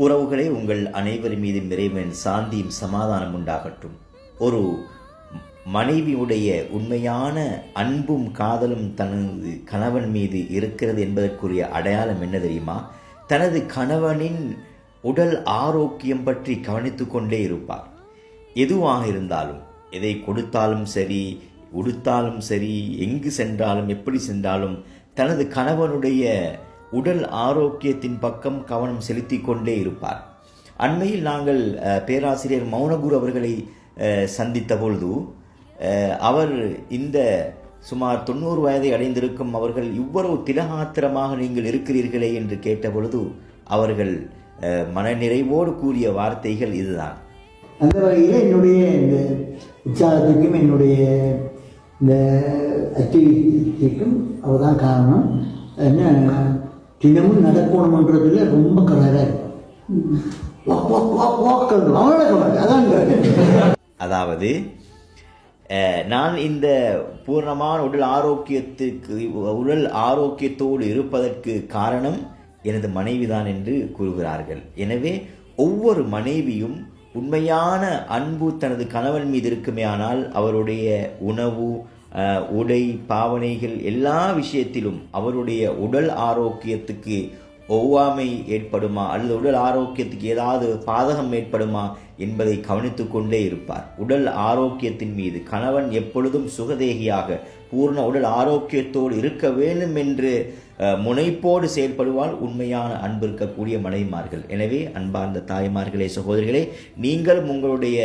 உறவுகளே, உங்கள் அனைவர் மீது இறைவன் சாந்தியும் சமாதானம் உண்டாகட்டும். ஒரு மனைவியுடைய உண்மையான அன்பும் காதலும் தனது கணவன் மீது இருக்கிறது என்பதற்குரிய அடையாளம் என்ன தெரியுமா? தனது கணவனின் உடல் ஆரோக்கியம் பற்றி கவனித்து கொண்டே இருப்பார். எதுவாக இருந்தாலும், எதை கொடுத்தாலும் சரி, உடுத்தாலும் சரி, எங்கு சென்றாலும் எப்படி சென்றாலும் தனது கணவனுடைய உடல் ஆரோக்கியத்தின் பக்கம் கவனம் செலுத்தி கொண்டே இருப்பார். அண்மையில் நாங்கள் பேராசிரியர் மௌனகுரு அவர்களை சந்தித்த பொழுது அவர் இந்த சுமார் 90 வயதை அடைந்திருக்கும் அவர்கள் இவ்வளவு திலகாத்திரமாக நீங்கள் இருக்கிறீர்களே என்று கேட்ட பொழுது அவர்கள் மனநிறைவோடு கூறிய வார்த்தைகள் இதுதான். அந்த வகையில் என்னுடைய இந்த உற்சாகத்துக்கும் என்னுடைய இந்த ஆக்டிவிட்டிக்கும் அவர் தான் காரணம். என்ன தினமும் நடக்கணுமன்றதுல ரொம்ப கராராக இருக்கும். அதாவது நான் இந்த பூர்ணமான உடல் ஆரோக்கியத்தோடு இருப்பதற்கு காரணம் எனது மனைவிதான் என்று கூறுகிறார்கள். எனவே ஒவ்வொரு மனைவியும் உண்மையான அன்பு தனது கணவன் மீது இருக்குமே ஆனால் அவருடைய உணவு, உடை, பாவனைகள் எல்லா விஷயத்திலும் அவருடைய உடல் ஆரோக்கியத்துக்கு ஒவ்வாமை ஏற்படுமா அல்லது உடல் ஆரோக்கியத்துக்கு ஏதாவது பாதகம் ஏற்படுமா என்பதை கவனித்து கொண்டே இருப்பார். உடல் ஆரோக்கியத்தின் மீது கணவன் எப்பொழுதும் சுகதேகியாக பூர்ண உடல் ஆரோக்கியத்தோடு இருக்க வேண்டும் என்று முனைப்போடு செயல்படுவால் உண்மையான அன்பு இருக்கக்கூடிய மனைவிமார்கள். எனவே அன்பார்ந்த தாய்மார்களே, சகோதரிகளே, நீங்கள் உங்களுடைய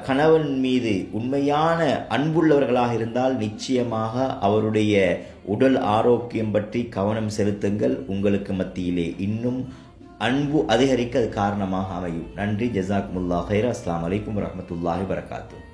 கணவன் மீது உண்மையான அன்புள்ளவர்களாக இருந்தால் நிச்சயமாக அவருடைய உடல் ஆரோக்கியம் பற்றி கவனம் செலுத்துங்கள். உங்களுக்கு மத்தியிலே இன்னும் அன்பு அதிகரிக்க அது காரணமாக அமையும். நன்றி. ஜஸாக்குமுல்லாஹ் ஹைரா. அஸ்ஸலாமு அலைக்கும் வரஹ்மத்துல்லாஹி வபரகாத்துஹு.